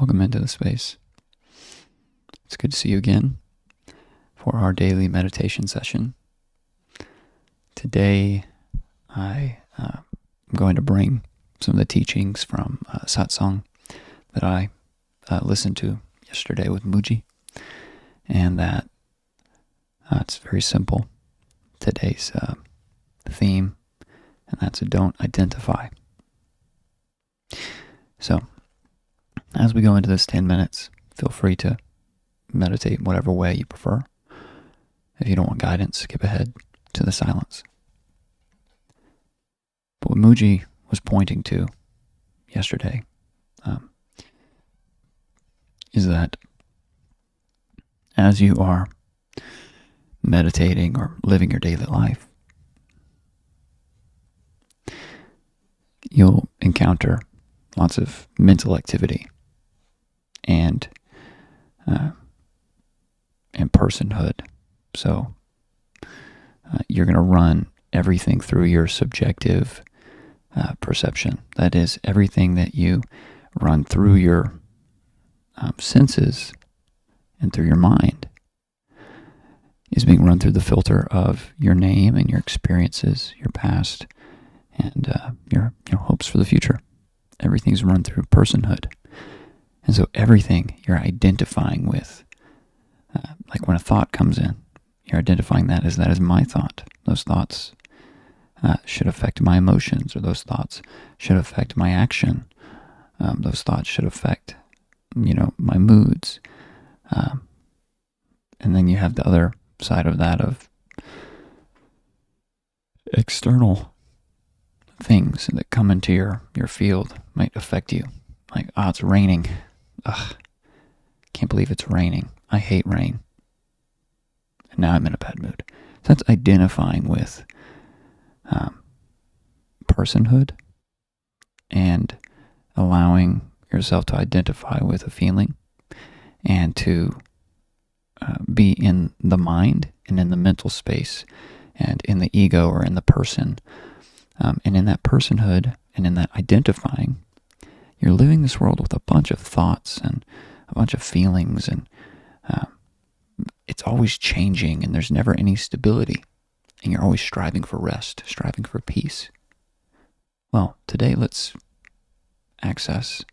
Welcome into the space. It's good to see you again for our daily meditation session. Today, I'm going to bring some of the teachings from satsang that I listened to yesterday with Muji, and that it's very simple. Today's theme, and that's don't identify. So, as we go into this 10 minutes, feel free to meditate whatever way you prefer. If you don't want guidance, skip ahead to the silence. But what Muji was pointing to yesterday is that as you are meditating or living your daily life, you'll encounter lots of mental activity and personhood. So you're going to run everything through your subjective perception. That is, everything that you run through your senses and through your mind is being run through the filter of your name and your experiences, your past, and your hopes for the future. Everything's run through personhood. And so everything you're identifying with, like when a thought comes in, you're identifying that as my thought. Those thoughts should affect my emotions, or those thoughts should affect my action. Those thoughts should affect, my moods. And then you have the other side of that of external things that come into your field might affect you. Like, it's raining. Ugh, can't believe it's raining. I hate rain. And now I'm in a bad mood. So that's identifying with personhood and allowing yourself to identify with a feeling and to be in the mind and in the mental space and in the ego or in the person. And in that personhood and in that identifying, you're living this world with a bunch of thoughts and a bunch of feelings, and it's always changing, and there's never any stability, and you're always striving for rest, striving for peace. Well, today let's access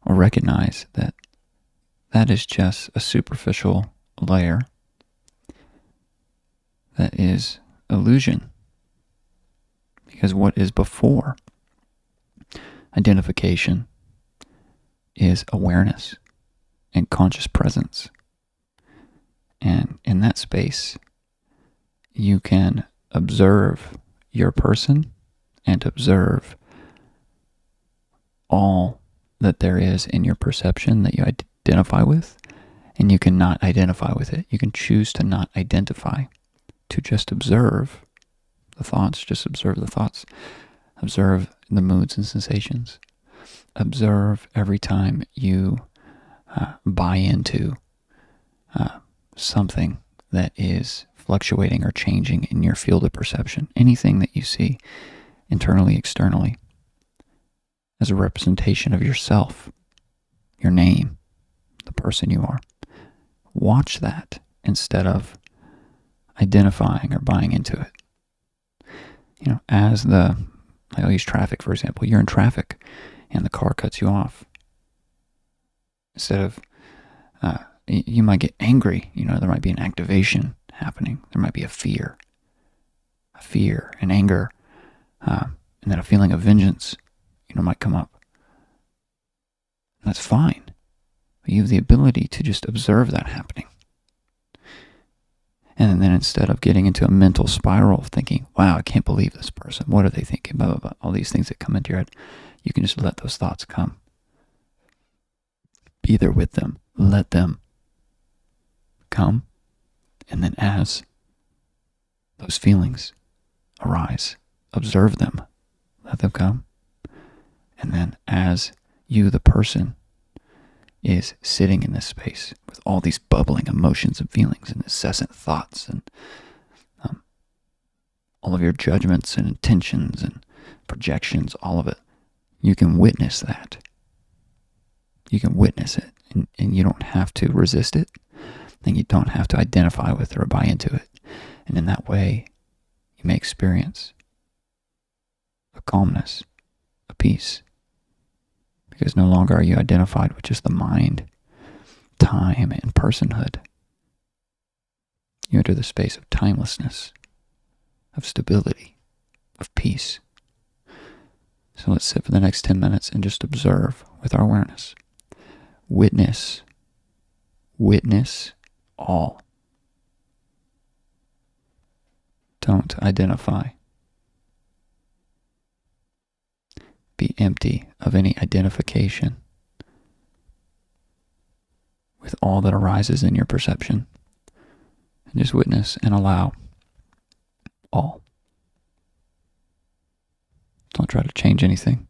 or recognize that that is just a superficial layer that is illusion. Because what is before identification is awareness and conscious presence. And in that space, you can observe your person and observe all that there is in your perception that you identify with, and you cannot identify with it. You can choose to not identify, to just observe the thoughts, just observe the thoughts. Observe the moods and sensations. Observe every time you buy into something that is fluctuating or changing in your field of perception. Anything that you see internally, externally, as a representation of yourself, your name, the person you are. Watch that instead of identifying or buying into it. I'll use traffic, for example. You're in traffic and the car cuts you off. Instead of, you might get angry. There might be an activation happening. There might be a fear and anger, and then a feeling of vengeance, might come up. That's fine. But you have the ability to just observe that happening. And then instead of getting into a mental spiral of thinking, wow, I can't believe this person, what are they thinking, blah, blah, blah, all these things that come into your head, you can just let those thoughts come. Be there with them. Let them come. And then as those feelings arise, observe them. Let them come. And then as you, the person, is sitting in this space with all these bubbling emotions and feelings and incessant thoughts and all of your judgments and intentions and projections, all of it, you can witness that. You can witness it, and you don't have to resist it, and you don't have to identify with it or buy into it. And in that way, you may experience a calmness, a peace, because no longer are you identified with just the mind, time, and personhood. You enter the space of timelessness, of stability, of peace. So let's sit for the next 10 minutes and just observe with our awareness. Witness all. Don't identify. Be empty of any identification with all that arises in your perception. And just witness and allow all. Don't try to change anything.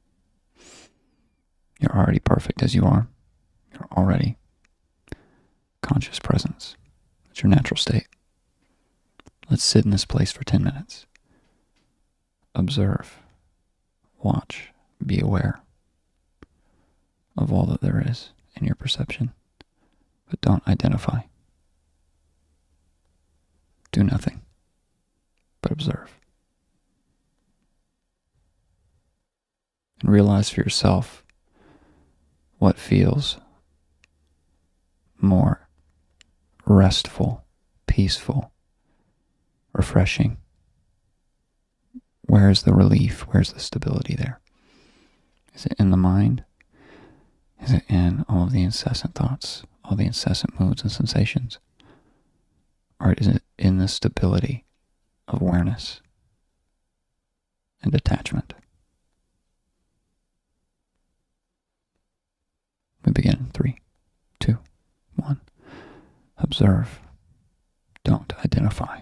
You're already perfect as you are. You're already conscious presence. It's your natural state. Let's sit in this place for 10 minutes. Observe, watch, be aware of all that there is in your perception, but don't identify. Do nothing, but observe. And realize for yourself what feels more restful, peaceful, refreshing. Where's the relief? Where's the stability there? Is it in the mind? Is it in all of the incessant thoughts, all the incessant moods and sensations? Or is it in the stability of awareness and detachment? We begin. 3, 2, 1. Observe. Don't identify.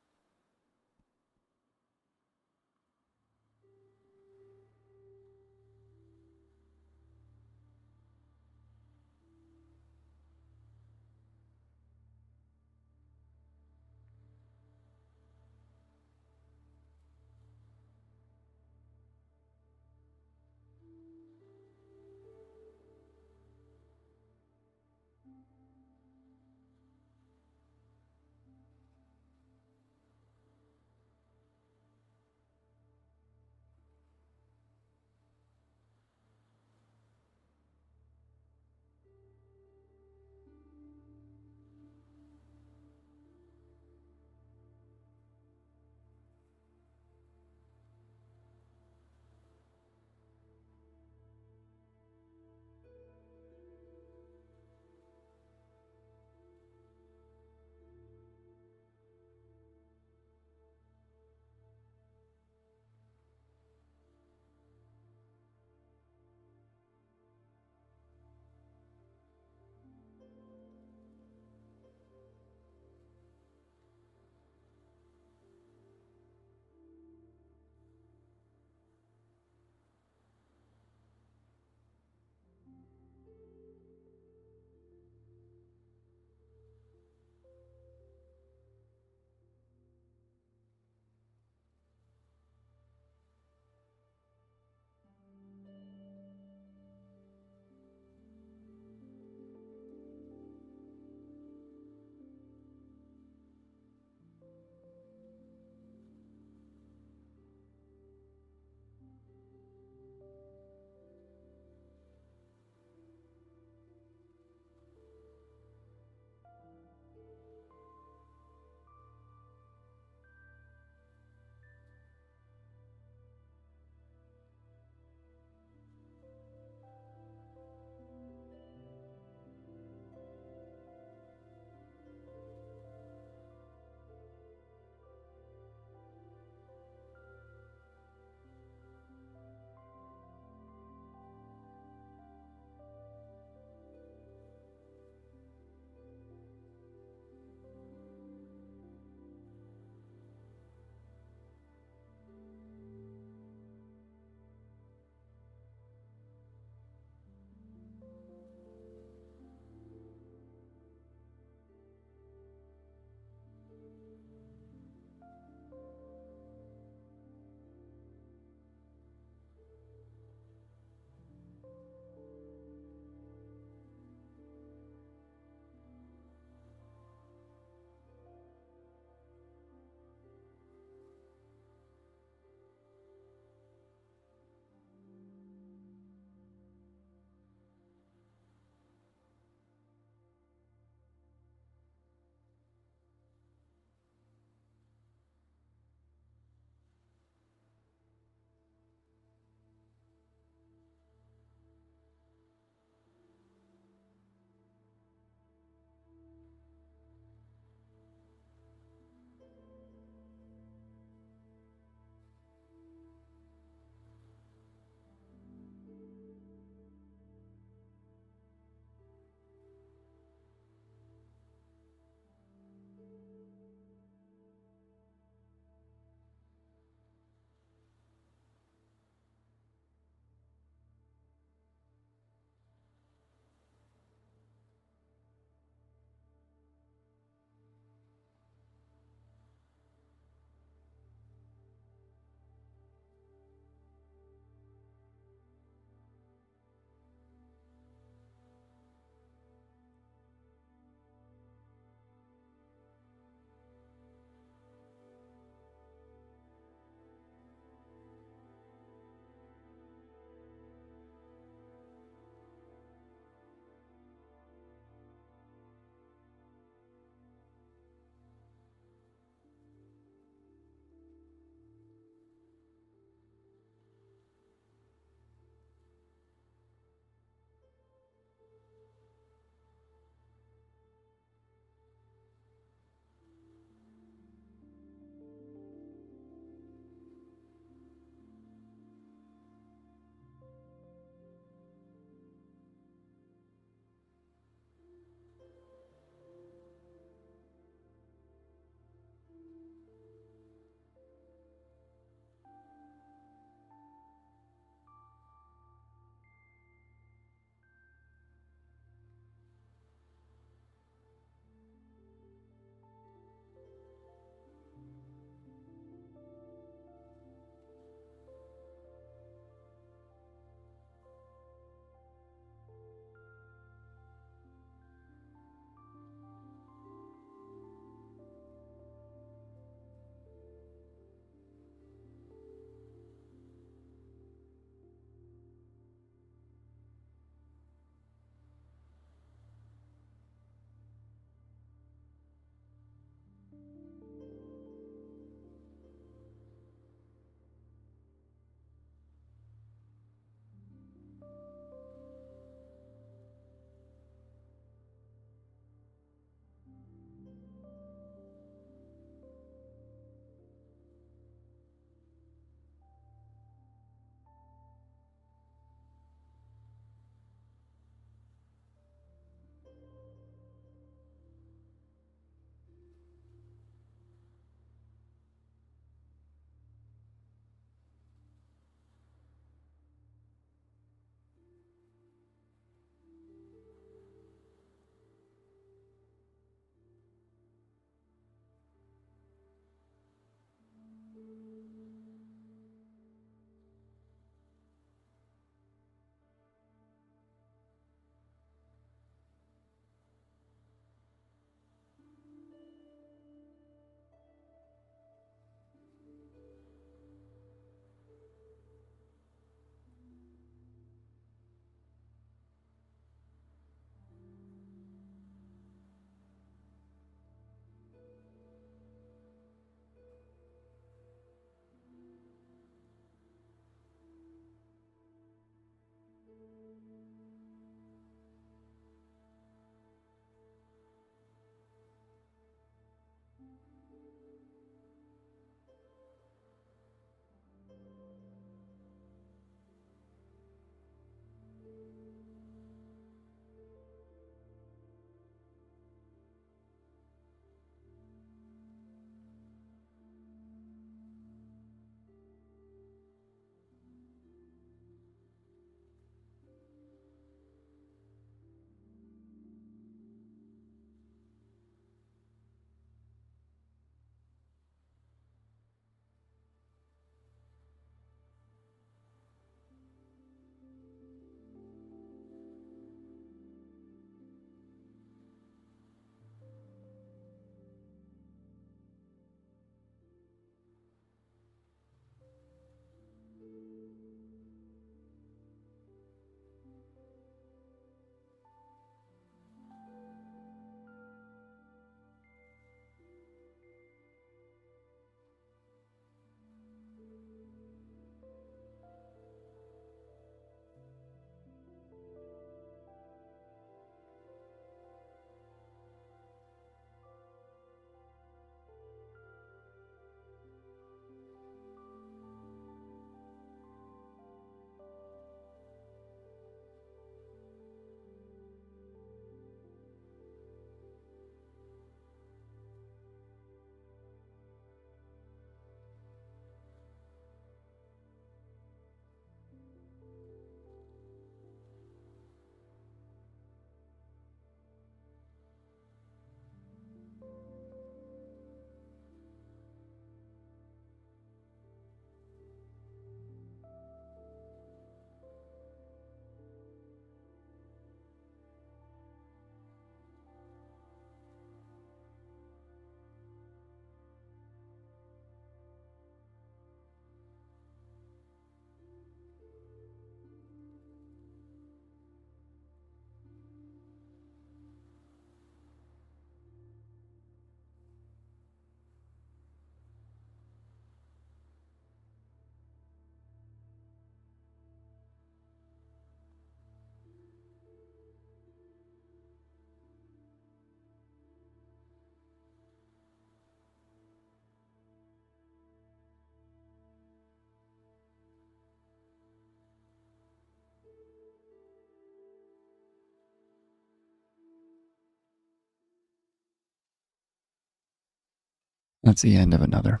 that's the end of another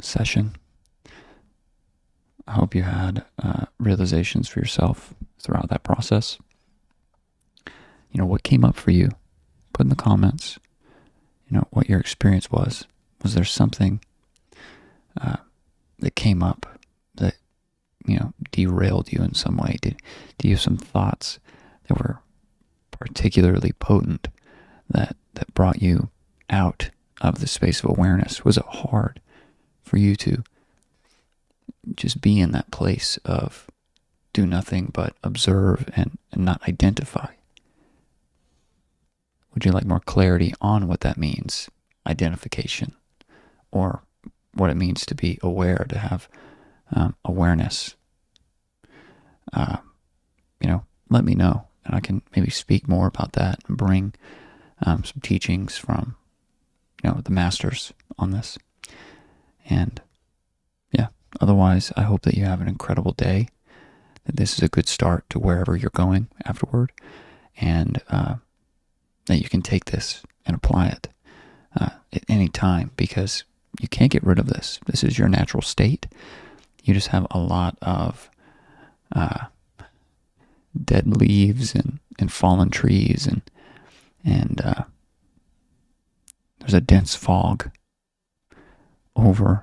session. I hope you had realizations for yourself throughout that process. What came up for you? Put in the comments, what your experience was. Was there something that came up that, derailed you in some way? Do you have some thoughts that were particularly potent that brought you out of the space of awareness? Was it hard for you to just be in that place of do nothing but observe and not identify? Would you like more clarity on what that means, identification, or what it means to be aware, to have awareness? Let me know, and I can maybe speak more about that and bring some teachings from the masters on this. And otherwise, I hope that you have an incredible day, that this is a good start to wherever you're going afterward, and that you can take this and apply it at any time, because you can't get rid of this. This is your natural state. You just have a lot of dead leaves and fallen trees, and there's a dense fog over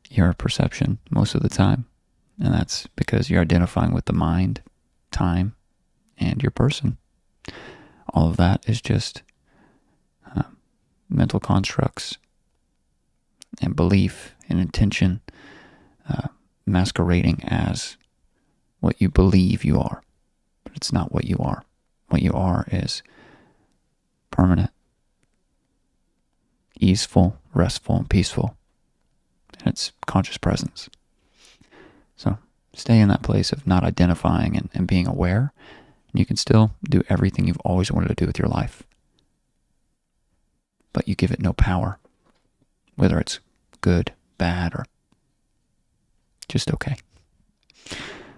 your perception most of the time. And that's because you're identifying with the mind, time, and your person. All of that is just mental constructs and belief and intention masquerading as what you believe you are. But it's not what you are. What you are is permanent, easeful, restful, and peaceful. And it's conscious presence. So stay in that place of not identifying and being aware. And you can still do everything you've always wanted to do with your life. But you give it no power, whether it's good, bad, or just okay.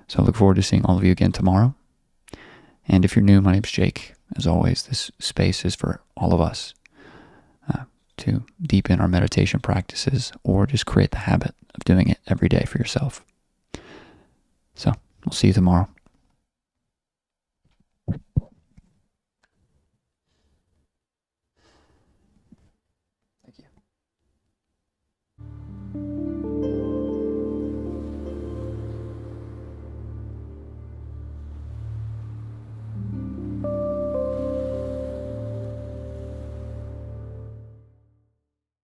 So I look forward to seeing all of you again tomorrow. And if you're new, my name's Jake. As always, this space is for all of us to deepen our meditation practices, or just create the habit of doing it every day for yourself. So we'll see you tomorrow.